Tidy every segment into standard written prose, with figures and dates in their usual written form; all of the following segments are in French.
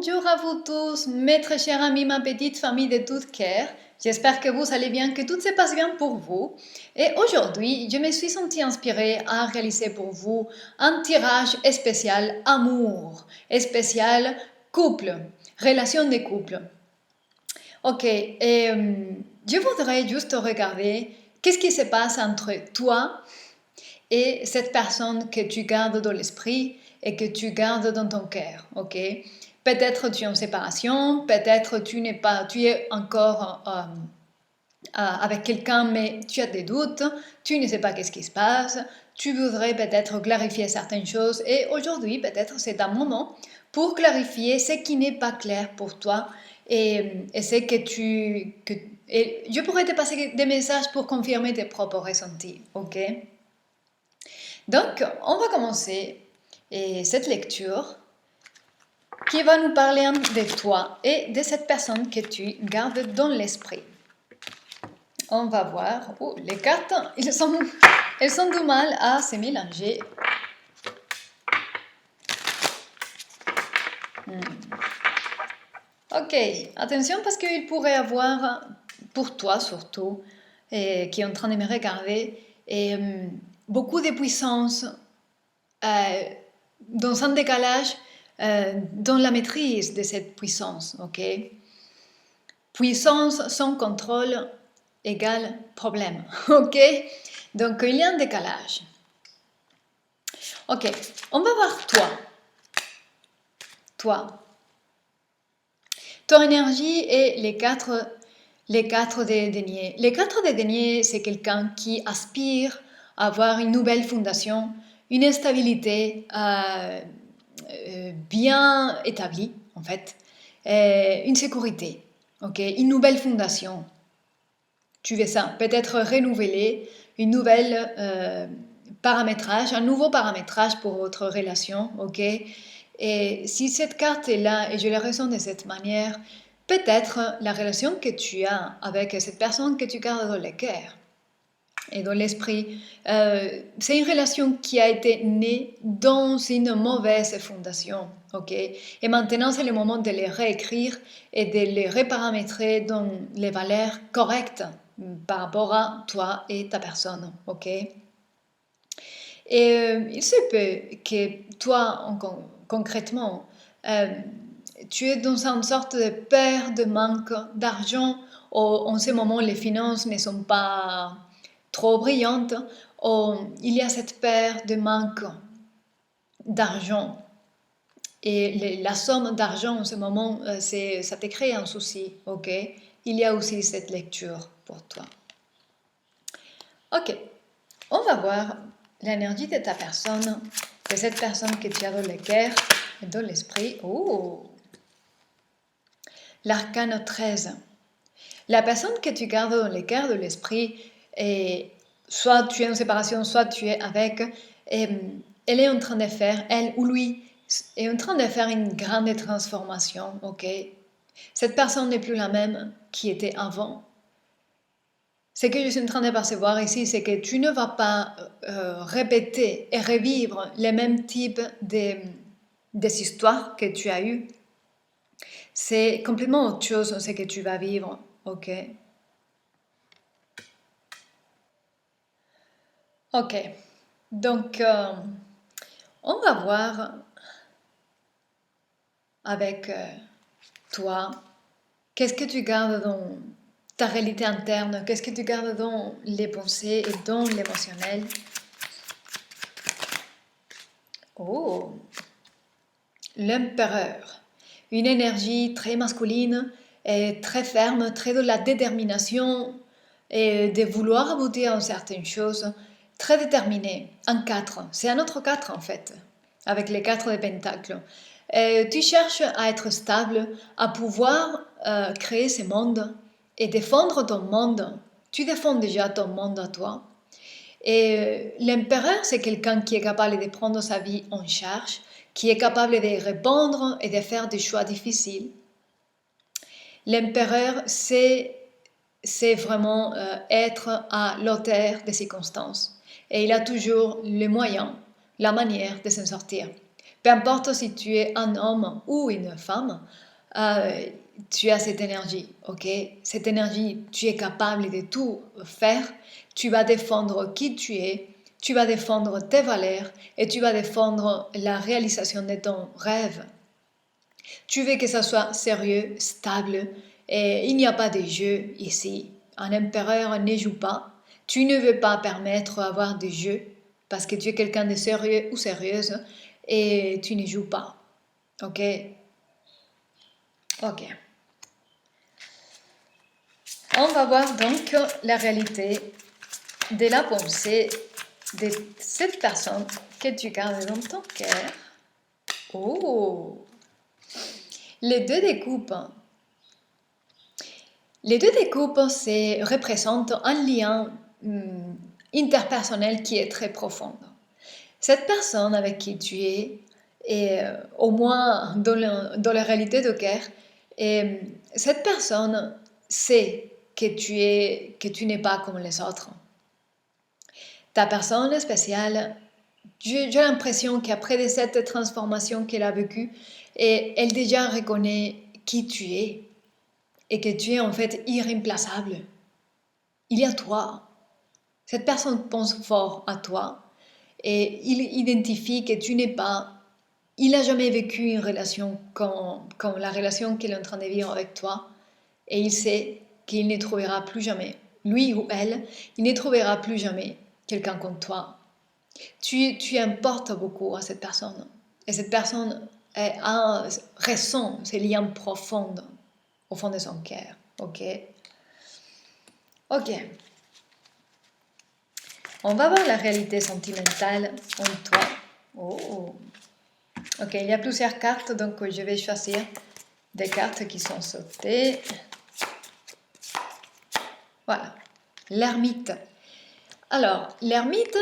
Bonjour à vous tous, mes très chers amis, ma petite famille de tout cœur. J'espère que vous allez bien, que tout se passe bien pour vous. Et aujourd'hui, je me suis sentie inspirée à réaliser pour vous un tirage spécial amour, spécial couple, relation de couple. Ok, je voudrais juste regarder qu'est-ce qui se passe entre toi et cette personne que tu gardes dans l'esprit et que tu gardes dans ton cœur, ok? Peut-être tu es en séparation, peut-être tu es encore avec quelqu'un, mais tu as des doutes, tu ne sais pas qu'est-ce qui se passe, tu voudrais peut-être clarifier certaines choses et aujourd'hui, peut-être c'est un moment pour clarifier ce qui n'est pas clair pour toi et c'est et je pourrais te passer des messages pour confirmer tes propres ressentis, ok? Donc, on va commencer cette lecture qui va nous parler de toi et de cette personne que tu gardes dans l'esprit. On va voir. Oh, les cartes, elles sont du mal à se mélanger. Ok, attention parce qu'il pourrait avoir, pour toi surtout, qui est en train de me regarder, beaucoup de puissance dans un décalage dans la maîtrise de cette puissance, ok? Puissance sans contrôle égale problème, ok? Donc il y a un décalage. Ok, on va voir toi. Toi. Ton énergie et les quatre des deniers. Les 4 des deniers, c'est quelqu'un qui aspire à avoir une nouvelle fondation, une stabilité bien établie, en fait, une sécurité, ok, une nouvelle fondation. Tu veux ça, peut-être renouveler une nouvelle paramétrage, un nouveau paramétrage pour votre relation, ok. Et si cette carte est là et je la ressens de cette manière, peut-être la relation que tu as avec cette personne que tu gardes dans le cœur et dans l'esprit, c'est une relation qui a été née dans une mauvaise fondation, ok? Et maintenant, c'est le moment de les réécrire et de les reparamétrer dans les valeurs correctes par rapport à toi et ta personne, ok? Et il se peut que toi, concrètement, tu es dans une sorte de peur de manque d'argent, ou en ce moment les finances ne sont pas trop brillantes, ou il y a cette peur de manque d'argent. Et la somme d'argent en ce moment, ça te crée un souci, ok? Il y a aussi cette lecture pour toi. Ok, on va voir l'énergie de ta personne, de cette personne que tu as dans le cœur et dans l'esprit. Oh! L'arcane 13. La personne que tu gardes dans le cœur, de l'esprit, et soit tu es en séparation, soit tu es avec, elle est en train de faire, elle ou lui, est en train de faire une grande transformation, ok? Cette personne n'est plus la même qui était avant. Ce que je suis en train de percevoir ici, c'est que tu ne vas pas répéter et revivre les mêmes types des histoires que tu as eues. C'est complètement autre chose ce que tu vas vivre, ok? Ok, donc on va voir avec toi, qu'est-ce que tu gardes dans ta réalité interne, qu'est-ce que tu gardes dans les pensées et dans l'émotionnel. Oh, l'empereur, une énergie très masculine et très ferme, très de la détermination et de vouloir aboutir à certaines choses, très déterminée, un 4, c'est un autre 4 en fait, avec les 4 des pentacles. Tu cherches à être stable, à pouvoir créer ce monde et défendre ton monde. Tu défends déjà ton monde à toi. Et l'empereur, c'est quelqu'un qui est capable de prendre sa vie en charge, qui est capable de répondre et de faire des choix difficiles. L'empereur, c'est vraiment être à l'auteur des circonstances. Et il a toujours les moyens, la manière de s'en sortir. Peu importe si tu es un homme ou une femme, tu as cette énergie, ok? Cette énergie, tu es capable de tout faire. Tu vas défendre qui tu es, tu vas défendre tes valeurs et tu vas défendre la réalisation de ton rêve. Tu veux que ça soit sérieux, stable, et il n'y a pas de jeu ici. Un empereur ne joue pas. Tu ne veux pas permettre d'avoir des jeux parce que tu es quelqu'un de sérieux ou sérieuse et tu ne joues pas. Ok? Ok. On va voir donc la réalité de la pensée de cette personne que tu gardes dans ton cœur. Oh! Les deux découpes. Les deux découpes représentent un lien interpersonnel qui est très profond. Cette personne avec qui tu es, et au moins dans la réalité de cœur, et cette personne sait que tu n'es pas comme les autres. Ta personne spéciale, j'ai l'impression qu'après cette transformation qu'elle a vécue, elle déjà reconnaît qui tu es et que tu es en fait irremplaçable. Il y a toi. Cette personne pense fort à toi et il identifie que tu n'es pas. Il n'a jamais vécu une relation comme la relation qu'il est en train de vivre avec toi et il sait qu'il ne trouvera plus jamais, lui ou elle, il ne trouvera plus jamais quelqu'un comme toi. Tu importes beaucoup à cette personne et cette personne ressent ces liens profonds au fond de son cœur. Ok? Ok. On va voir la réalité sentimentale en toi. Oh. Ok, il y a plusieurs cartes, donc je vais choisir des cartes qui sont sautées. Voilà, l'ermite. Alors, l'ermite,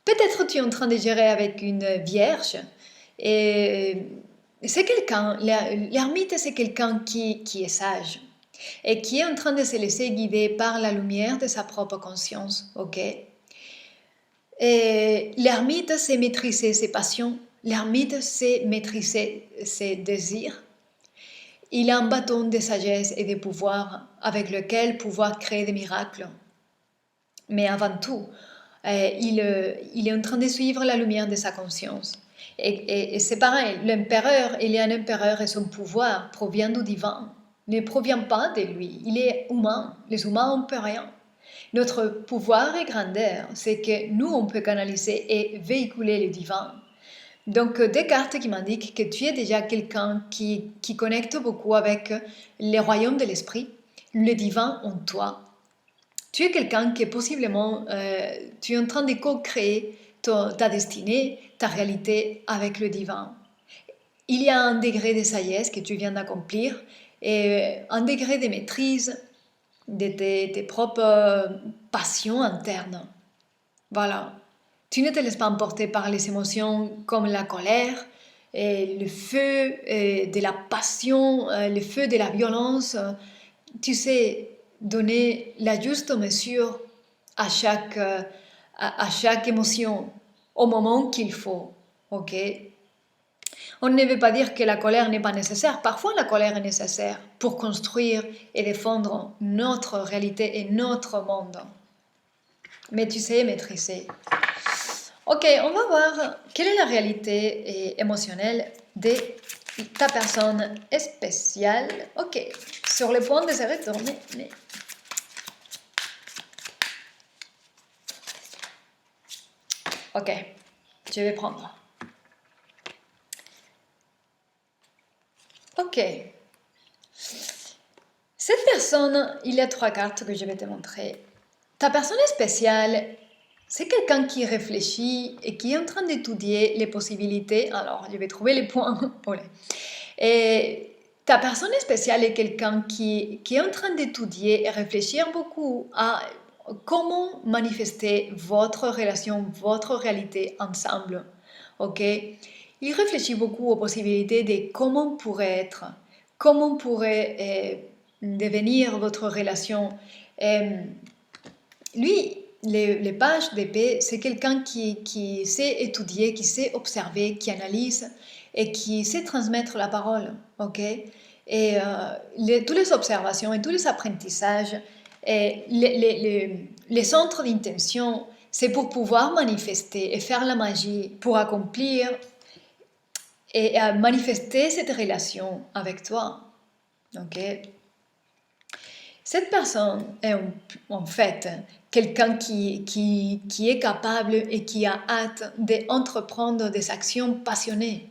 peut-être tu es en train de gérer avec une vierge. Et c'est quelqu'un, l'ermite c'est quelqu'un qui est sage et qui est en train de se laisser guider par la lumière de sa propre conscience, ok? Et l'ermite sait maîtriser ses passions, l'ermite sait maîtriser ses désirs. Il a un bâton de sagesse et de pouvoir avec lequel pouvoir créer des miracles. Mais avant tout, il est en train de suivre la lumière de sa conscience. Et c'est pareil, l'empereur, il est un empereur et son pouvoir provient du divin, ne provient pas de lui. Il est humain. Les humains, on ne peut rien. Notre pouvoir et grandeur, c'est que nous, on peut canaliser et véhiculer le divin. Donc, des cartes qui m'indiquent que tu es déjà quelqu'un qui connecte beaucoup avec les royaumes de l'esprit, le divin en toi. Tu es quelqu'un qui est possiblement, tu es en train de co-créer ta destinée, ta réalité avec le divin. Il y a un degré de sagesse que tu viens d'accomplir et un degré de maîtrise de tes propres passions internes. Voilà. Tu ne te laisses pas emporter par les émotions comme la colère, et le feu de la passion, le feu de la violence. Tu sais donner la juste mesure à chaque émotion au moment qu'il faut. Ok? On ne veut pas dire que la colère n'est pas nécessaire. Parfois, la colère est nécessaire pour construire et défendre notre réalité et notre monde. Mais tu sais maîtriser. Ok, on va voir quelle est la réalité émotionnelle de ta personne spéciale. Ok, sur le point de se retourner. Ok, je vais prendre. Ok. Cette personne, il y a 3 cartes que je vais te montrer. Ta personne spéciale, c'est quelqu'un qui réfléchit et qui est en train d'étudier les possibilités. Alors, je vais trouver les points. Et ta personne spéciale est quelqu'un qui est en train d'étudier et réfléchir beaucoup à comment manifester votre relation, votre réalité ensemble. Ok? Il réfléchit beaucoup aux possibilités de comment pourrait être, comment pourrait devenir votre relation. Lui, les pages d'épée, c'est quelqu'un qui sait étudier, qui sait observer, qui analyse et qui sait transmettre la parole, ok? Et toutes les observations et tous les apprentissages, et les centres d'intention, c'est pour pouvoir manifester et faire la magie, pour accomplir et manifester cette relation avec toi, ok? Cette personne est en fait quelqu'un qui est capable et qui a hâte d'entreprendre des actions passionnées.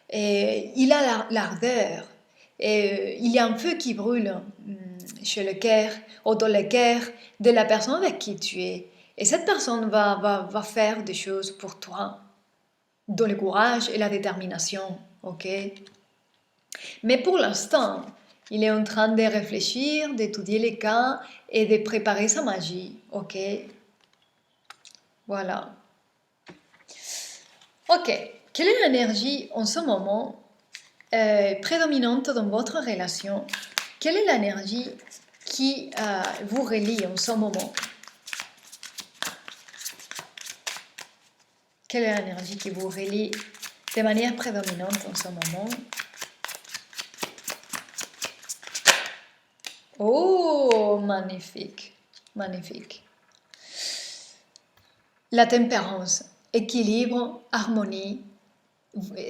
Et il a l'ardeur. Et il y a un feu qui brûle chez le cœur ou dans le cœur de la personne avec qui tu es. Et cette personne va faire des choses pour toi, dans le courage et la détermination. Ok? Mais pour l'instant, il est en train de réfléchir, d'étudier les cas et de préparer sa magie. Ok? Voilà. Ok. Quelle est l'énergie en ce moment prédominante dans votre relation? Quelle est l'énergie qui vous relie en ce moment? Quelle est l'énergie qui vous relie de manière prédominante en ce moment? Oh, magnifique, magnifique. La tempérance, équilibre, harmonie,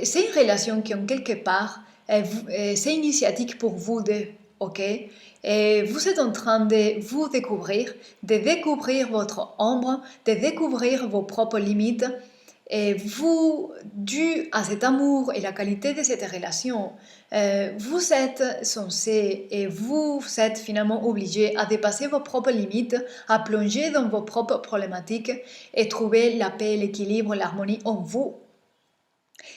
c'est une relation qui en quelque part, c'est initiatique pour vous deux, ok? Et vous êtes en train de vous découvrir, de découvrir votre ombre, de découvrir vos propres limites. Et vous, dû à cet amour et la qualité de cette relation, vous êtes censé et vous êtes finalement obligé à dépasser vos propres limites, à plonger dans vos propres problématiques et trouver la paix, l'équilibre, l'harmonie en vous.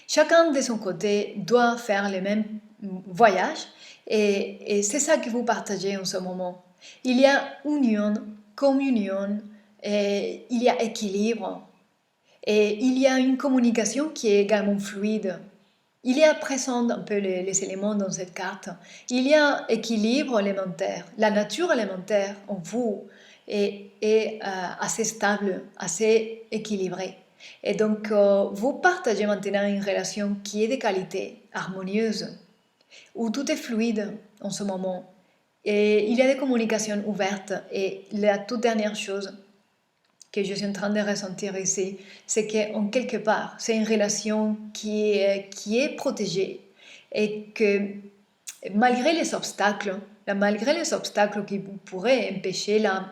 Chacun de son côté doit faire le même voyage et c'est ça que vous partagez en ce moment. Il y a union, communion, et il y a équilibre et il y a une communication qui est également fluide. Il y a présent un peu les éléments dans cette carte. Il y a équilibre élémentaire. La nature élémentaire en vous est assez stable, assez équilibrée. Et donc, vous partagez maintenant une relation qui est de qualité, harmonieuse, où tout est fluide en ce moment. Et il y a des communications ouvertes. Et la toute dernière chose que je suis en train de ressentir ici, c'est qu'en quelque part, c'est une relation qui est protégée et que malgré les obstacles qui pourraient empêcher la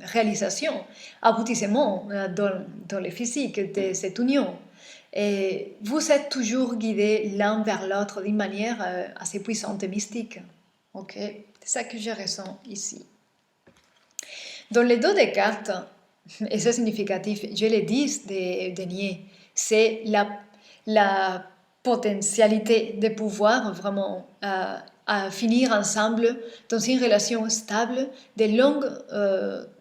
réalisation, aboutissement dans le physique de cette union, et vous êtes toujours guidés l'un vers l'autre d'une manière assez puissante et mystique. Ok, c'est ça que je ressens ici. Dans les dos des cartes, et c'est significatif, je le dis de nier, c'est la potentialité de pouvoir vraiment à finir ensemble dans une relation stable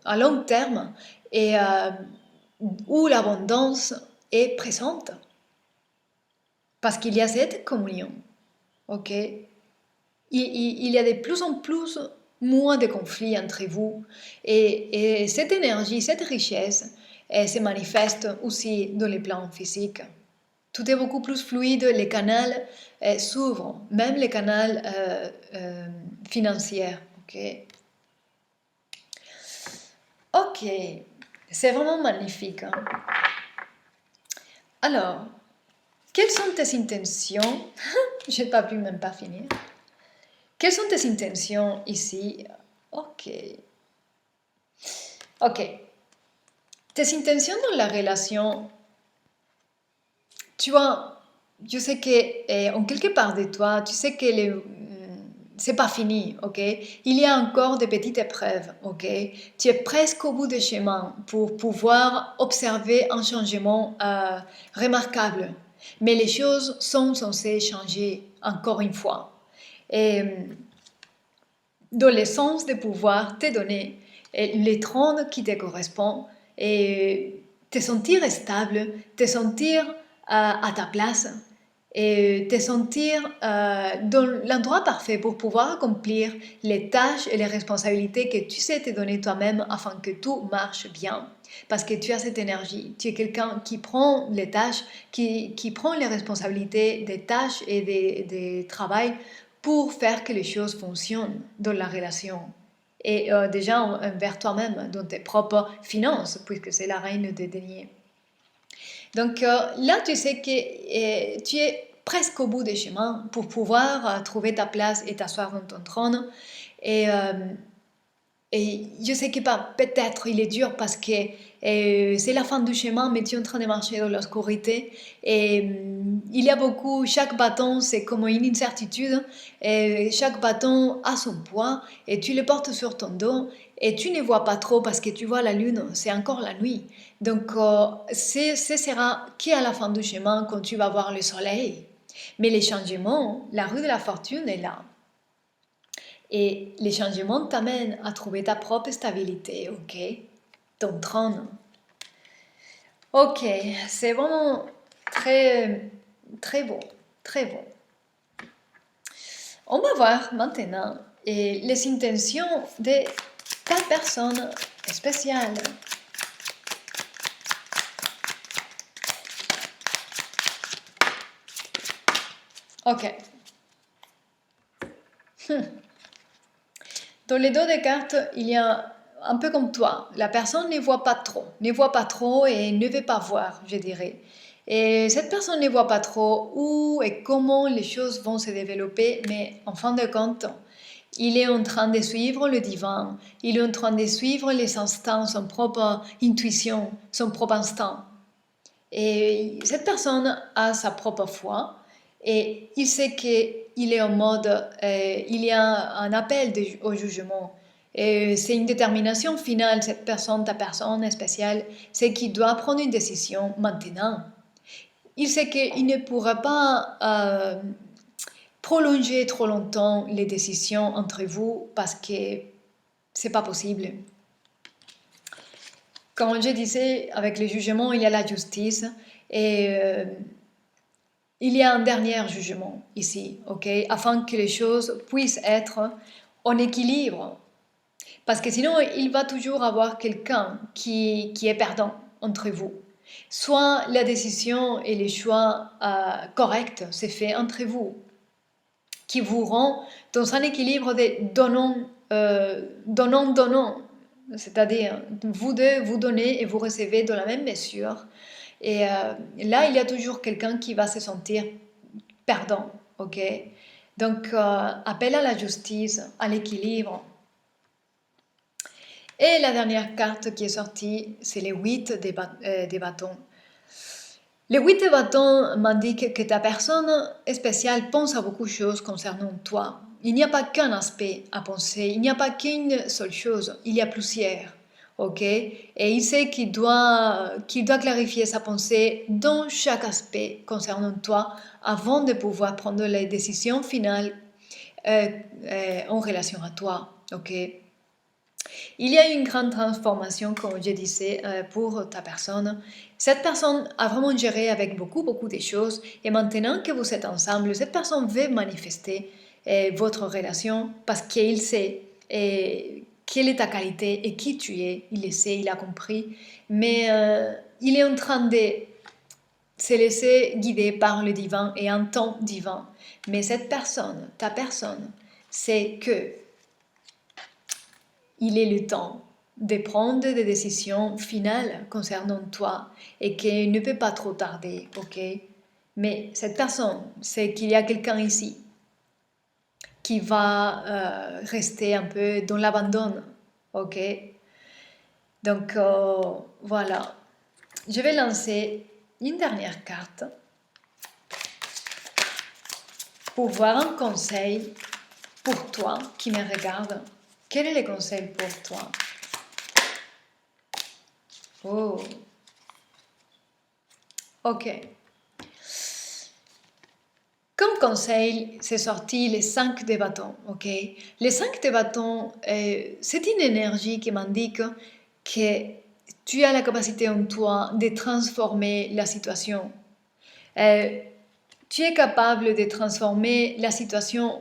à long terme et où l'abondance est présente. Parce qu'il y a cette communion. Ok? Il y a de plus en plus moins de conflits entre vous et cette énergie, cette richesse se manifeste aussi dans les plans physiques. Tout est beaucoup plus fluide, les canaux s'ouvrent, même les canaux financiers. Ok, c'est vraiment magnifique. Hein? Alors, quelles sont tes intentions? Je n'ai pas pu même pas finir. Quelles sont tes intentions ici? Ok. Tes intentions dans la relation, tu vois, je sais que en quelque part de toi, tu sais que c'est pas fini, ok? Il y a encore des petites épreuves, ok? Tu es presque au bout du chemin pour pouvoir observer un changement remarquable. Mais les choses sont censées changer encore une fois. Et dans le sens de pouvoir te donner les trônes qui te correspondent et te sentir stable, te sentir à ta place et te sentir dans l'endroit parfait pour pouvoir accomplir les tâches et les responsabilités que tu sais te donner toi-même afin que tout marche bien. Parce que tu as cette énergie, tu es quelqu'un qui prend les tâches, qui prend les responsabilités des tâches et des travail pour faire que les choses fonctionnent dans la relation. Et déjà envers toi-même, dans tes propres finances, puisque c'est la reine des deniers. Donc là, tu sais que tu es presque au bout des chemins pour pouvoir trouver ta place et t'asseoir dans ton trône. Et, euh, et je sais que peut-être il est dur parce que c'est la fin du chemin, mais tu es en train de marcher dans l'obscurité. Et il y a beaucoup, chaque bâton c'est comme une incertitude. Et chaque bâton a son poids et tu le portes sur ton dos. Et tu ne vois pas trop parce que tu vois la lune, c'est encore la nuit. Donc ce sera qu'à la fin du chemin quand tu vas voir le soleil. Mais les changements, la rue de la fortune est là. Et les changements t'amènent à trouver ta propre stabilité, ok? Ton trône. Ok, c'est vraiment très, très beau, très beau. On va voir maintenant les intentions de ta personne spéciale. Ok. Dans les dos des cartes, il y a un peu comme toi. La personne ne voit pas trop et ne veut pas voir, je dirais. Et cette personne ne voit pas trop où et comment les choses vont se développer, mais en fin de compte, il est en train de suivre le divin, il est en train de suivre les instants, son propre intuition, son propre instinct. Et cette personne a sa propre foi et il sait qu'il est en mode, il y a un appel au jugement. Et c'est une détermination finale, cette personne, ta personne spéciale, c'est qu'il doit prendre une décision maintenant. Il sait qu'il ne pourra pas prolonger trop longtemps les décisions entre vous parce que c'est pas possible. Comme je disais, avec le jugement, il y a la justice et il y a un dernier jugement ici, ok, afin que les choses puissent être en équilibre. Parce que sinon, il va toujours avoir quelqu'un qui est perdant entre vous. Soit la décision et les choix corrects c'est fait entre vous, qui vous rend dans un équilibre de donnant. C'est-à-dire, vous deux, vous donnez et vous recevez dans la même mesure. Et là, il y a toujours quelqu'un qui va se sentir perdant, ok? Donc, appel à la justice, à l'équilibre. Et la dernière carte qui est sortie, c'est les 8 des bâtons. Les 8 des bâtons m'indiquent que ta personne spéciale pense à beaucoup de choses concernant toi. Il n'y a pas qu'un aspect à penser, il n'y a pas qu'une seule chose, il y a plusieurs. Ok? Et il sait qu'il doit clarifier sa pensée dans chaque aspect concernant toi avant de pouvoir prendre les décisions finales en relation à toi. Ok? Il y a une grande transformation, comme je disais, pour ta personne. Cette personne a vraiment géré avec beaucoup de choses et maintenant que vous êtes ensemble, cette personne veut manifester votre relation parce qu'il sait quelle est ta qualité et qui tu es. Il le sait, il a compris, mais il est en train de se laisser guider par le divin et un temps divin. Mais cette personne, ta personne, c'est que il est le temps de prendre des décisions finales concernant toi et qu'il ne peut pas trop tarder, ok? Mais cette personne, c'est qu'il y a quelqu'un ici qui va rester un peu dans l'abandon, ok? Donc voilà, je vais lancer une dernière carte pour voir un conseil pour toi qui me regarde. Quel est le conseil pour toi? Oh, ok. Comme conseil, c'est sorti les 5 des bâtons, ok? Les 5 des bâtons, c'est une énergie qui m'indique que tu as la capacité en toi de transformer la situation. Tu tu es capable de transformer la situation.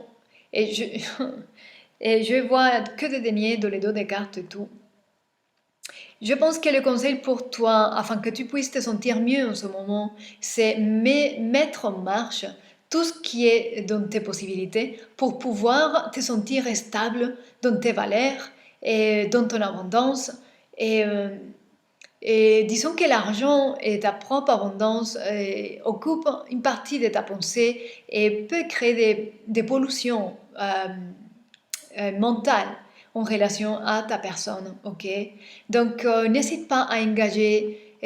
Et et je vois que des deniers dans les dos des cartes et tout. Je pense que le conseil pour toi, afin que tu puisses te sentir mieux en ce moment, c'est mettre en marche tout ce qui est dans tes possibilités pour pouvoir te sentir stable dans tes valeurs et dans ton abondance. Et, euh, et disons que l'argent et ta propre abondance occupent une partie de ta pensée et peut créer des pollutions mentales en relation à ta personne, ok? Donc, n'hésite pas à engager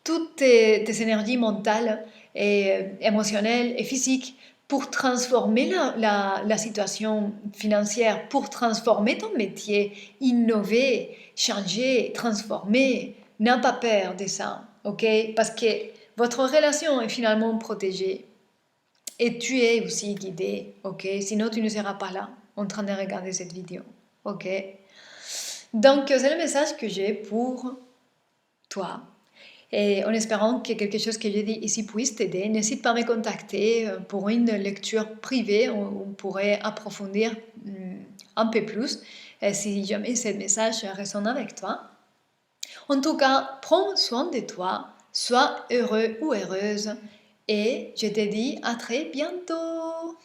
toutes tes énergies mentales et émotionnelles et physiques pour transformer la situation financière, pour transformer ton métier, innover, changer, transformer. N'aie pas peur de ça, ok? Parce que votre relation est finalement protégée. Et tu es aussi guidé, ok? Sinon, tu ne seras pas là en train de regarder cette vidéo, ok? Donc, c'est le message que j'ai pour toi. Et en espérant que quelque chose que j'ai dit ici puisse t'aider, n'hésite pas à me contacter pour une lecture privée où on pourrait approfondir un peu plus si jamais ce message résonne avec toi. En tout cas, prends soin de toi, sois heureux ou heureuse et je te dis à très bientôt.